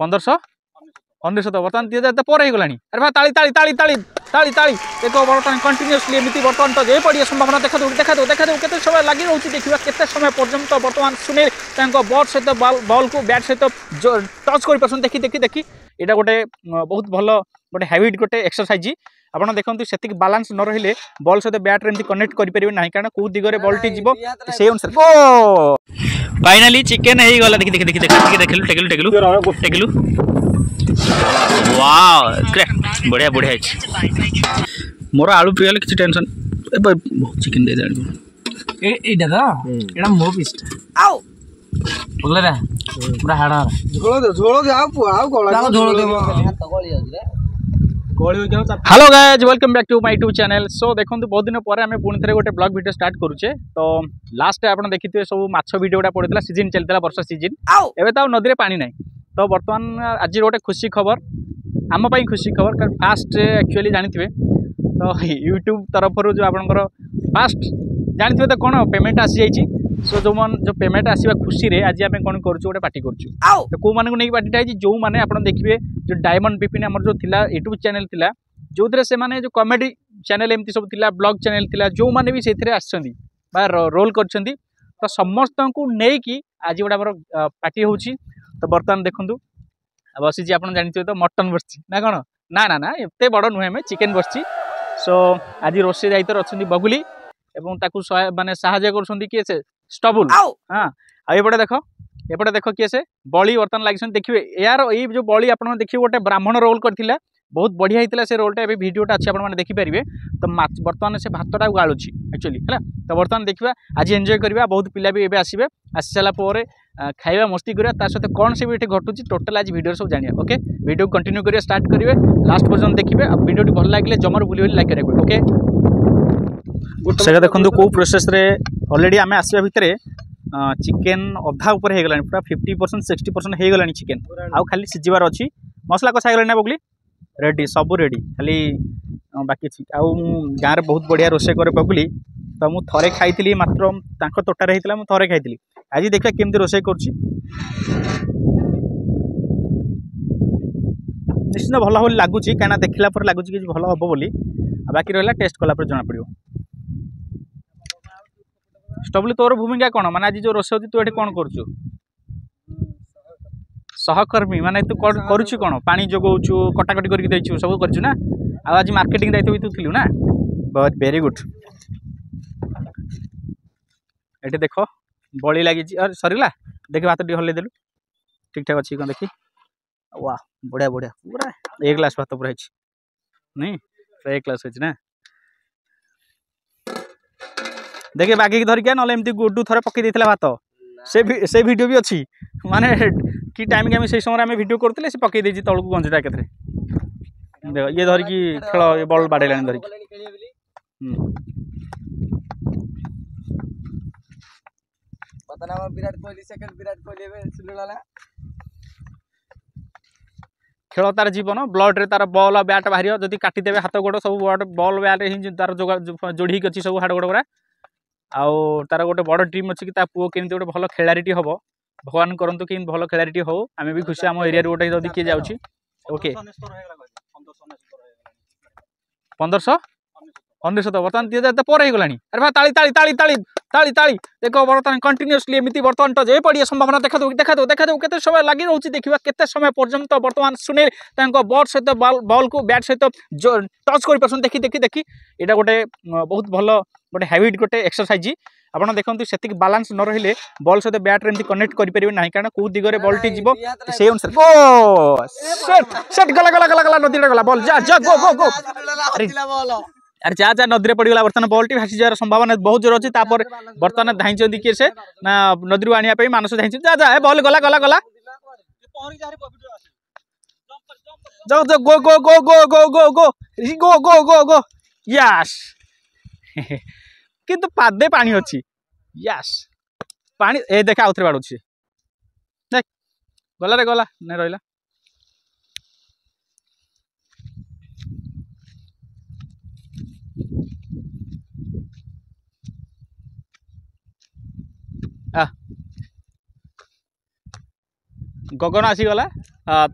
1500 1900 बर्तमान 2000 पर हो गलानी अरे भाई ताली ताली ताली ताली ताली ताली देखो बर्तमान कंटिन्यूअसली एमती बर्तमान तो जे पड़ी संभावना देखा दो केते समय लगी रहउची देखिबा केते समय पर्यंत बर्तमान सुनील तांको बॉल सहित बॉल को बैट सहित टच कर परसन देखि देखि देखि एटा गोटे बहुत भलो गोटे हैबिट गोटे एक्सरसाइज आपण देखंतु सेतिक बैलेंस न रहिले बॉल सहित बैट रे एमती कनेक्ट करि परिबे नाही कारण को दिगरे बॉल टी जीवो से अनुसार ओ फाइनली चिकन हे गला देखि देखि देखि देखि देखलु टेकलु टेकलु वाओ ग्रेट बढ़िया बढ़िया है मोर आलू प्रियल किसी टेंशन ए बहुत चिकन दे दे एटा तो एटा मो पीस आउ बोले रे पूरा हाड़ा झोलो दे आउ गोला झोलो दे हाथ गली जाउ रे गली हो जाउ hello guys welcome back to my YouTube channel so देखंतु बहुत दिन पर हमें पुणी थे गोटे ब्लॉग वीडियो स्टार्ट करूचे तो लास्ट आपन देखिथिबे सब माछ वीडियोटा पड़ितला सीजन चलतला वर्षा सीजन एबे त नदी रे पानी नाही तो बर्तमान आज गोटे खुशी खबर आम पाई खुशी खबर कारण फास्ट एक्चुअली जानिथिबे तो यूट्यूब तरफ जो आपनकर फास्ट जानिथिबे तो कोन पेमेंट आसी जाईची सो जो पेमेंट आसीबा खुशी रे आज आमे कोन करछु गोटे पार्टी करछु तो को माने को नै पार्टीटा आइची जो माने आपन देखिबे जो डायमंड बिपिन हमर जो थिला यूट्यूब चैनल थिला जो थरे से माने जो कॉमेडी चैनल एमती सब थिला ब्लॉग चैनल थिला जो माने भी सेथरे आछंदी बा रोल करछंदी तो समस्त को नै कि आज गोटे हमर पार्टी होउची तो बर्तमान देखंतु बसी जी आपन जानिथिबे तो मटन बसची ना कोन ना ना ना एते बड़ नुहे में चिकन बसची सो आज रोसे दायित्व अछंदी बगुली एवं ताकू माने सहायता करछंदी के से स्टबुल हां आ एपटे देखो किए से बळी बर्तन लागिसन देखिबे यार ए जो बळी आपन देखिबे गोटे ब्राह्मण रोल करथिला बहुत बढ़िया हितला से रोलटा एबे वीडियोटा अछि आपन माने देखि परिबे तो बर्तमान से भातटा गाळुची एक्चुअली हला तो बर्तमान देखिबा आज एन्जॉय करबा बहुत पिला भी एबे आसीबे आसी साला पोरे खाइबा मस्ती करिया ता साथे कोन से भी घटुची टोटल आज वीडियो सब जानिया ओके वीडियो कंटिन्यू करिया स्टार्ट करिवे लास्ट पर्यंत देखिबे अब वीडियोटी भल लागले जमर भूली लाइक करिवे ओके सेगा देखंदु को प्रोसेस रे ऑलरेडी आमे आसीबा भितरे चिकन अधा ऊपर हे गलानी पूरा 50% 60% हे गलानी चिकन आउ खाली सिजिबार अछि मसला कसा गलानी ना बगली रेडी सब रेडी खाली बाकी आउ गाँ रे बहुत बढ़िया रोसे करे बगली तो मु थरे खाइथिली मात्र तांको तोटारे हितला मु थरे खाइथिली आज देखा केमती रोसे करछि निश्चित भल हो लागुची काना देखला पर लागुची कि भल हबो बोली बाकी रहला टेस्ट कला पर जना पड़ियो स्टबली तोर भूमिका कोन माने आज जो रोसे होती तू एठी कोन करछु सहकर्मी माने तू करूछु कोन पानी जोगौछु कटाकटी करके दैछु सब करछु ना आ आज मार्केटिंग दायित्व भी तू थिलु ना बहुत वेरी गुड एठी देखो बळी लागि अरे सरीला देखि भात डी हल्ले देलु ठीक ठाक अछि कोन देखि वाह बढ़िया बढ़िया पूरा एक ग्लास भात पूरा अछि नहीं एक ग्लास अछि ना देखे बाकी धर के नले एमती गुड्डू थरे पकई देथिला भात से वीडियो भी अछि माने कि टाइम के हम से समय में वीडियो करथिले से पकई देजी तळकु गंजटा केथरे देखो ये धर की खेल ये बॉल बाडेलानी धर पता ना विराट कोहली सेकंड विराट कोहली में सुलुलाला खेल तार जीवन ब्लड रे तार बॉल बैट बाहरियो जदि काटी देबे हाथ गोड़ सब बॉल बैट ही तार जोड़ी अछि सब हाड़ गोड़ गुरा आउ तार गोटे बड़ ड्रीम अछि कि ता पुओ केमती गोटे भलो खेलारीटी हबो भगवान करंतु कि भलो खेलारीटी हो आमे भी खुशी हम एरिया रे गोटे जदि के जाउची ओके 1500 1900 बर्तमान 2000 पर हो गलानी अरे भाई ताली ताली ताली ताली ताली ताली देखो बर्तमान कंटिन्यूअसली एमती बर्तमान तो जे पड़ी संभावना देखा दो केते समय लगी रहउची देखिबा केते समय पर्यंत बर्तमान सुनील तांको बॉल सहित बॉल को बैट सहित टच कर परसन देखि देखि देखि एटा गोटे बहुत भलो गोटे हैबिट गोटे एक्सरसाइज आपण देखंतु सेतिक बैलेंस न रहिले बॉल सहित बैट रे एमती कनेक्ट करि परिबे नाही कारण को दिगरे बॉल टी जीवो से अनुसार ओ सेट गला नदी रे गला बॉल जा जा गो गो अरे जा जा नदी रे पड़गला बर्तमान बॉल टी भासी जार संभावना बहुत जोर अछि तापर बर्तमान धाइचंदी के से ना नदी रो आनिया पे मानस धाइछ जा जा ए बॉल गला गला गला पहरी जा रे जाओ जाओ गो गो गो गो गो गो गो गो गो गो गो यस किंतु पादे पानी अछि यस पानी ए देखा आउथरे बाडुछि देख गला रे गला ने रहिला गगन आसीगला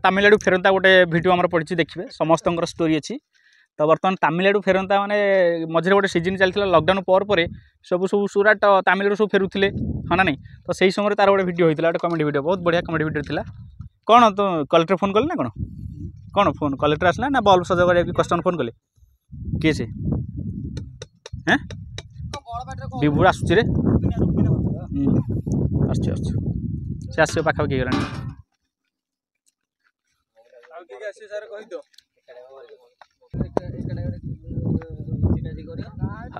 तमिलनाडु फेरंता गोटे भिडियो आम पड़ी देखिए समस्त स्टोरी अच्छी तो बर्तमान तमिलनाडु फेरंता माने मझे गोटे सीजन चलता लॉकडाउन पर सब सब सुराट तमिलनाडु सब फेरुले हाँ ना नहीं तो सही समय तार गोटे वीडियो होता गोटे कमेडी वीडियो बहुत बढ़िया कमेडी वीडियो था कौन तो कलेक्टर फोन कले ना कौन कौन फोन कलेक्टर आसला ना बल्ब सजा कस्टमर फोन कले किए से हैं विभुर आसुची रे से आस पाखापाखि गलानी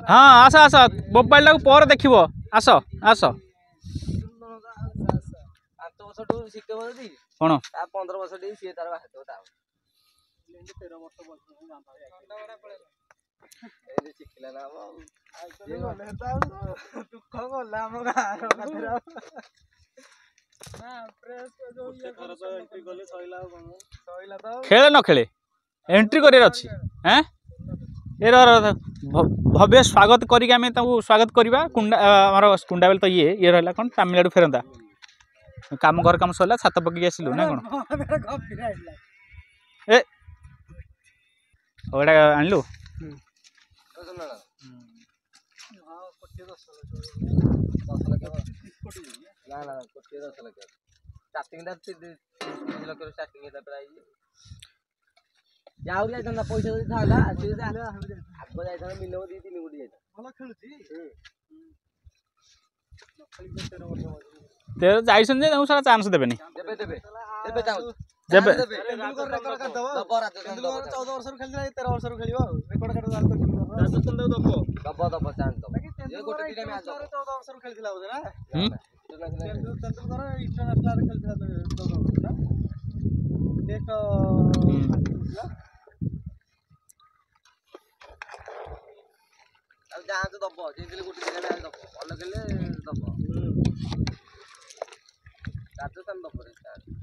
हाँ आस आस मोबाइल टाक पर देख आस आस कौन 15 वर्ष सी तार खेले न खेले एंट्री कर भव्य स्वागत करके स्वागत करवा कुंडा कुंडा बेल तो ये रहा कौन तमिलनाडु फेरंता काम घर काम सरला छात पकड़ आसिलु ना कौन ए ओडा आनलु पैसा मिल 2-3 कोटी जाइसन सारा चांस देबेनी जब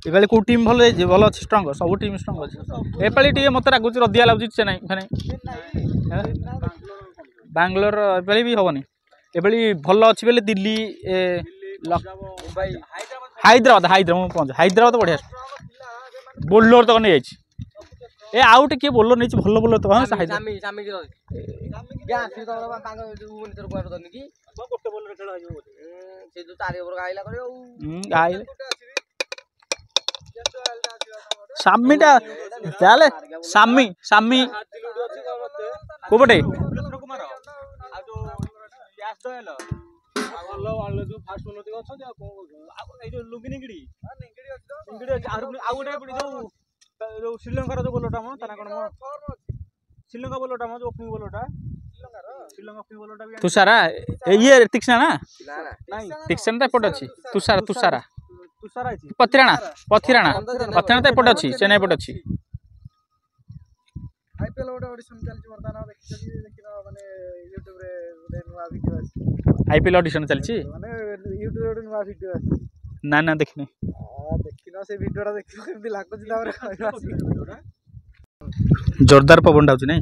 14 को टीम भल भल अच्छी स्ट्रंग सब टीम स्ट्रंग अच्छे एपाली टे मत लगुच रदिया लगुच चेन्नई फेन बांग्लोर एपाली भी हेनी ए भल अच्छी बेले दिल्ली हैदराबाद हैदराबाद बढ़िया बोलर तो नहीं ए आउट किए बोलर नहीं भल बोलर तो सामीटा चले सामी सामी कोपटे श्रीलंकार जो बोलटा श्रीलंका बोलटा जो ओपनिंग बोलटा तुषारा ये तीक्ष्णा ना तीक्ष्णा तो एपट अच्छी तुषारा तुषारा पथिराणा पथिराणा पथिराणा तो एपट अच्छी चेन्नई एपट अच्छी आईपीएल गोटे ऑडिशन चलछि वर्तमान देखिनो माने यूट्यूब रे गोटे नुवा वीडियो अछि आईपीएल ऑडिशन चलछि माने यूट्यूब रे गोटे नुवा वीडियो अछि ना ना देखिनो देखिनो से वीडियोटा देखिनो केमति लागछि तापर जोरदार पवन डाउछि नै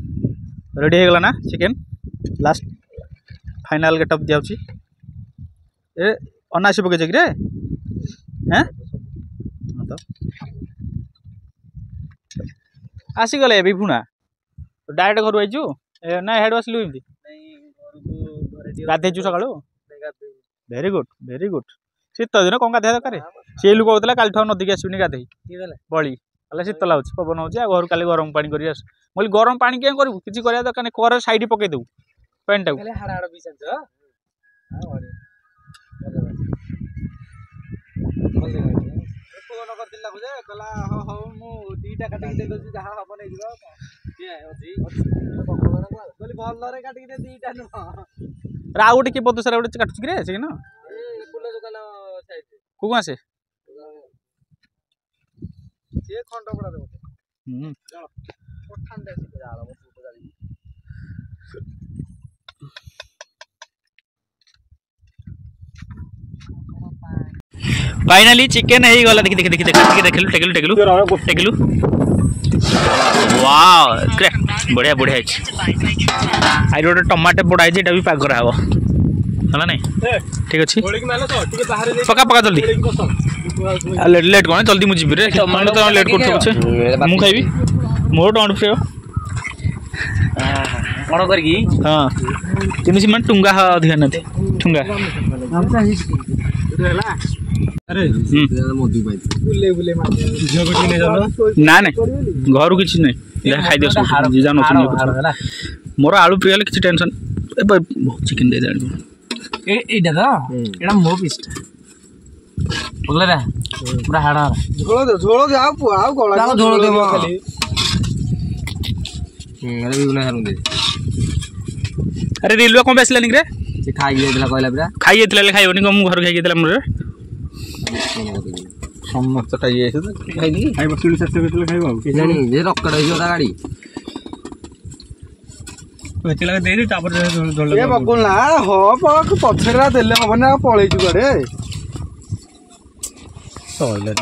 रेडी हो गला ना चिकन लास्ट फाइनल गेटअप दियाउछि ए अनासी पके जगरे हैं तो आसी गले विभुना डायरेक्ट घर आइजु ना हेड आसलु एमती गाधेजु सकाळो वेरी गुड शीत दिन कौन गाधे दरकार सी लोक कहते काली ठू नदी आसबनी गाधे बड़ी कल शीत लगुच पवन हो घर काली गरम पानी कर बोली गरम पानी क्या करू किसी कर दरकार कर साइड पकई देव पैंट टाक आउ गोटे किए बदू सारा गोटे काटुची कि से को आसे फाइनली चिकन है गला देखि देखि देखि देखलु टेकलु टेकलु टेकलु वाओ बढ़िया बढ़िया आई गोटे टमाटो बड़ा है भी पाक करा है नहीं ठीक अच्छे पका पका जल्दी लेट कौन जल्दी मुझे जीवी रे मैंने तो लेट कर पछे मु खाइबी मोर टमाटो फ्री कौन करगी हां तीन सीमेंट टुंगा अधिक नथि ठुंगा अरे मधु भाई बुले बुले मार झियो को ने जानो ना ना घर किछ नै या खाइ दियो जे जानो मोर आलू प्रिय किछ टेंशन ए चिकन दे दे एटा तो एटा मो पीस बोले रे पूरा हाड़ा झोलो दे आउ कोला झोलो दे खाली अरे भी ना दे अरे रेलवे कोन बेसला निक रे से खाइ गेला कहला पूरा खाइ जेतला खाइबनी को मु घर खाइ गेतला मोर समस्त खाइ आइछ तो खाइ दी खाइ बसुली सस्ते बेतले खाइबो केजानी जे रक्कड़ होइयो ता गाड़ी बेतला दे दे तापर झोल ए बकुल ना हो पक पछरा देले हबना पळै छु गरे सइला